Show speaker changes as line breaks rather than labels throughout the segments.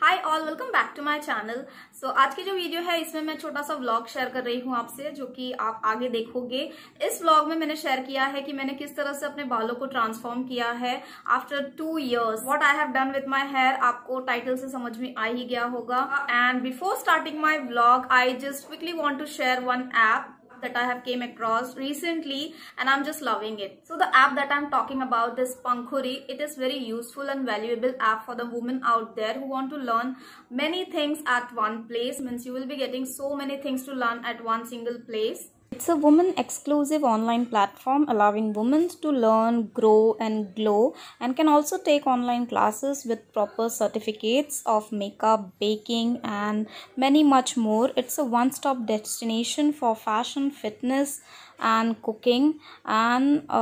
Hi all, welcome back to my channel. So आज की जो वीडियो है इसमें मैं छोटा सा व्लॉग शेयर कर रही हूँ आपसे, जो कि आप आगे देखोगे। इस व्लॉग में मैंने शेयर किया है कि मैंने किस तरह से अपने बालों को ट्रांसफॉर्म किया है after 2 years। What I have done with my hair आपको टाइटल से समझ में आ ही गया होगा। And before starting my vlog I just quickly want to share one app that I have came across recently and I'm just loving it. So the app that I'm talking about is Pankhuri. It is very useful and valuable app for the women out there who want to learn many things at one place. Means you will be getting so many things to learn at one single place. It's a woman exclusive online platform allowing women to learn, grow and glow, and can also take online classes with proper certificates of makeup, baking and many much more. It's a one-stop destination for fashion, fitness and cooking, and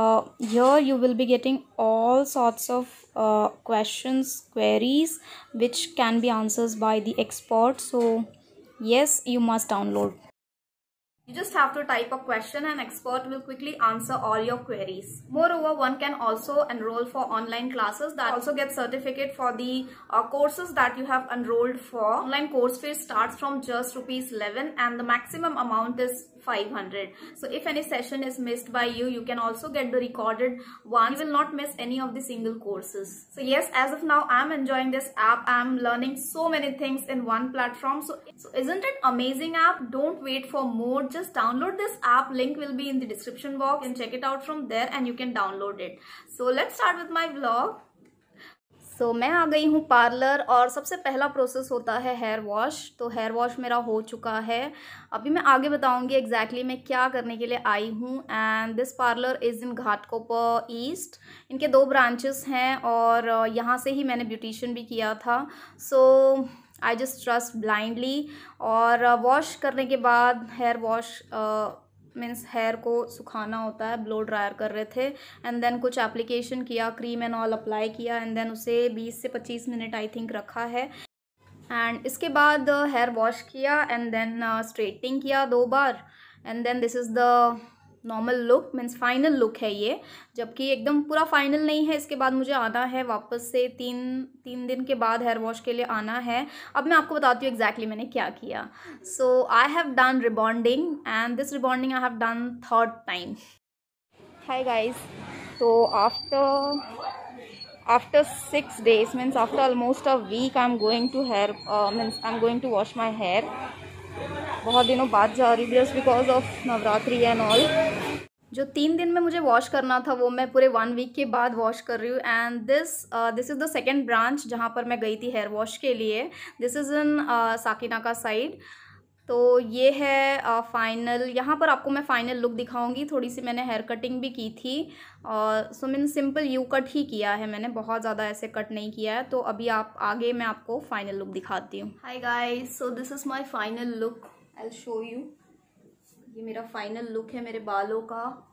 here you will be getting all sorts of questions, queries which can be answered by the experts. So yes, you must download. You just have to type a question and expert will quickly answer all your queries. Moreover, one can also enroll for online classes that also get certificate for the courses that you have enrolled for. Online course fee starts from just ₹11 and the maximum amount is 500. So if any session is missed by you, you can also get the recorded one. You will not miss any of the single courses. So yes, as of now, I'm enjoying this app. I'm learning so many things in one platform. So isn't it amazing app? Don't wait for more. Just download this app. Link will be in the description box and check it out from there and you can download it. So let's start with my vlog. तो मैं आ गई हूँ parlour और सबसे पहला process होता है hair wash. तो हेयर वॉश मेरा हो चुका है। अभी मैं आगे बताऊँगी एग्जैक्टली मैं क्या करने के लिए आई हूँ। And this parlour is in Ghatkopar east. इनके 2 ब्रांचेस हैं और यहाँ से ही मैंने ब्यूटिशियन भी किया था। सो आई जस्ट ट्रस्ट ब्लाइंडली। और वॉश करने के बाद हेयर वॉश मीन्स हेयर को सुखाना होता है, ब्लो ड्रायर कर रहे थे एंड देन कुछ एप्लीकेशन किया, क्रीम एंड ऑल अप्लाई किया एंड देन उसे 20 से 25 मिनट आई थिंक रखा है। एंड इसके बाद हेयर वॉश किया एंड देन स्ट्रेटनिंग किया 2 बार and then this is the normal look, means final look है ये, जबकि एकदम पूरा फाइनल नहीं है। इसके बाद मुझे आना है वापस से 3 दिन के बाद हेयर वॉश के लिए आना है। अब मैं आपको बताती हूँ एग्जैक्टली मैंने क्या किया। So I have done rebonding and this rebonding I have done 3rd time. Hi guys, तो after 6 days means after almost a week I am going to wash my hair. बहुत दिनों बाद जा रही हूँ just because of Navratri and all. जो 3 दिन में मुझे वॉश करना था वो मैं पूरे 1 वीक के बाद वॉश कर रही हूँ। And this is the second branch जहाँ पर मैं गई थी हेयर वॉश के लिए। This is in Sakinaka side. तो ये है फाइनल। यहाँ पर आपको मैं फाइनल लुक दिखाऊंगी। थोड़ी सी मैंने हेयर कटिंग भी की थी और सो मैंने सिंपल यू कट ही किया है, मैंने बहुत ज़्यादा ऐसे कट नहीं किया है। तो अभी आगे मैं आपको फाइनल लुक दिखाती हूँ। Hi guys, so this is my final look. I will show you. ये मेरा फाइनल लुक है मेरे बालों का।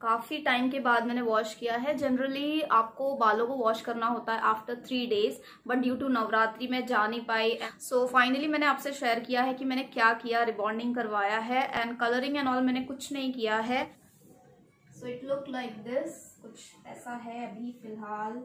काफ़ी टाइम के बाद मैंने वॉश किया है। जनरली आपको बालों को वॉश करना होता है after 3 days, but due to Navratri मैं जा नहीं पाई। सो फाइनली मैंने आपसे शेयर किया है कि मैंने क्या किया। रिबॉन्डिंग करवाया है एंड कलरिंग एंड ऑल मैंने कुछ नहीं किया है। So it look like this, कुछ ऐसा है अभी फिलहाल।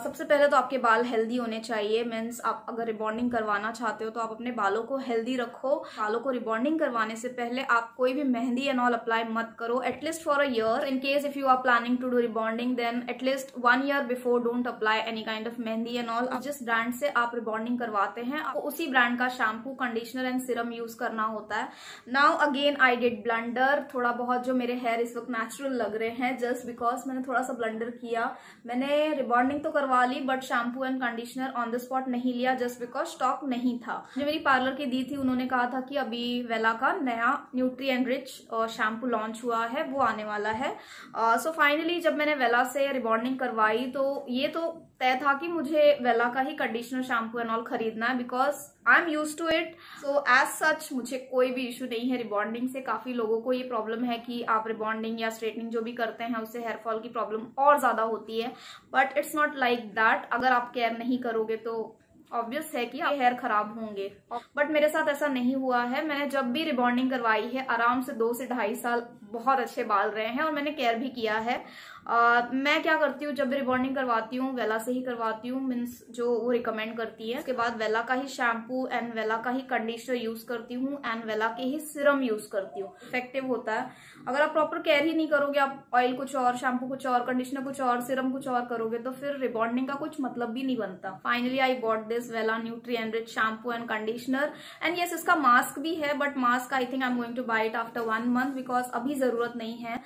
सबसे पहले तो आपके बाल हेल्दी होने चाहिए। मीन्स आप अगर रिबॉन्डिंग करवाना चाहते हो तो आप अपने बालों को हेल्दी रखो। बालों को रिबॉन्डिंग करवाने से पहले आप कोई भी मेहंदी एंड ऑल अप्लाई मत करो at least for a year. In case if you are planning to do rebonding then at least 1 year before don't apply any kind of mehndi and all. जिस ब्रांड से आप रिबॉन्डिंग करवाते हैं आपको उसी ब्रांड का shampoo, conditioner and serum use करना होता है। Now again I did blunder. थोड़ा बहुत जो मेरे हेयर इस वक्त नेचुरल लग रहे हैं जस्ट बिकॉज मैंने थोड़ा सा ब्लंडर किया। मैंने रिबॉन्डिंग तो करवा ली but shampoo and conditioner on the spot नहीं लिया जस्ट बिकॉज स्टॉक नहीं था। जो मेरी पार्लर की दी थी उन्होंने कहा था कि अभी वेला का नया nutri and rich shampoo launch हुआ है, वो आने वाला है। सो फाइनली जब मैंने वेला से रिबॉन्डिंग करवाई तो ये तो तय था कि मुझे वेला का ही कंडीशनर, शैम्पू एंड ऑल खरीदना है because I am use to it. So as such मुझे कोई भी इशू नहीं है रिबॉन्डिंग से। काफी लोगों को ये प्रॉब्लम है कि आप रिबॉन्डिंग या स्ट्रेटनिंग जो भी करते हैं उससे हेयर फॉल की प्रॉब्लम और ज्यादा होती है, but it's not like that. अगर आप केयर नहीं करोगे तो ऑब्वियस है कि हेयर खराब होंगे, बट मेरे साथ ऐसा नहीं हुआ है। मैंने जब भी रिबॉन्डिंग करवाई है अराउंड से 2 से 2.5 साल बहुत अच्छे बाल रहे हैं और मैंने केयर भी किया है। मैं क्या करती हूँ, जब भी रिबॉन्डिंग करवाती हूँ वेला से ही करवाती हूँ, मीन्स जो वो रिकमेंड करती है। उसके बाद वेला का ही शैम्पू एंड वेला का ही कंडीशनर यूज करती हूँ एंड वेला के ही सिरम यूज करती हूँ। इफेक्टिव होता है। अगर आप प्रॉपर केयर ही नहीं करोगे, आप ऑयल कुछ और, शैम्पू कुछ और, कंडीशनर कुछ और, सिरम कुछ और करोगे तो फिर रिबॉन्डिंग का कुछ मतलब भी नहीं बनता। Finally I bought this Wella nutri enrich shampoo and conditioner and yes, इसका मास्क भी है, but mask I think I am going to buy it after 1 month because अभी जरूरत नहीं है।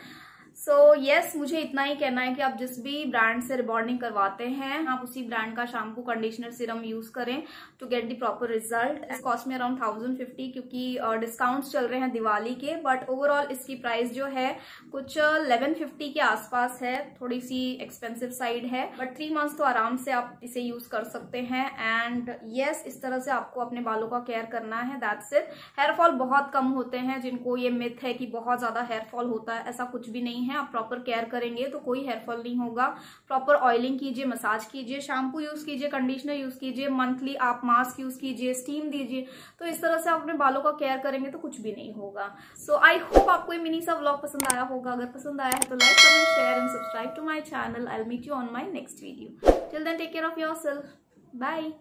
सो यस, मुझे इतना ही कहना है कि आप जिस भी ब्रांड से रिबॉन्डिंग करवाते हैं आप उसी ब्रांड का शैम्पू, कंडीशनर, सिरम यूज करें to get the proper result. इस कॉस्ट में अराउंड 1050 क्योंकि डिस्काउंट्स चल रहे हैं दिवाली के, बट ओवरऑल इसकी प्राइस जो है कुछ 1150 के आसपास है, थोड़ी सी एक्सपेंसिव साइड है, बट 3 मंथ्स तो आराम से आप इसे यूज कर सकते हैं। एंड यस, इस तरह से आपको अपने बालों का केयर करना है, दैट्स इट। हेयरफॉल बहुत कम होते हैं, जिनको ये मिथ है कि बहुत ज्यादा हेयरफॉल होता है, ऐसा कुछ भी नहीं है। आप प्रॉपर केयर करेंगे तो कोई हेयरफॉल नहीं होगा। प्रॉपर ऑयलिंग कीजिए, मसाज कीजिए, शैम्पू यूज कीजिए, कंडीशनर यूज कीजिए, मंथली आप मास्क यूज कीजिए, स्टीम दीजिए, तो इस तरह से आप अपने बालों का केयर करेंगे तो कुछ भी नहीं होगा। सो आई होप आपको ये मिनी सा व्लॉग पसंद आया होगा। अगर पसंद आया है तो like, comment, share and subscribe to my channel. I will meet you on my next video. Till then take care of yourself. Bye.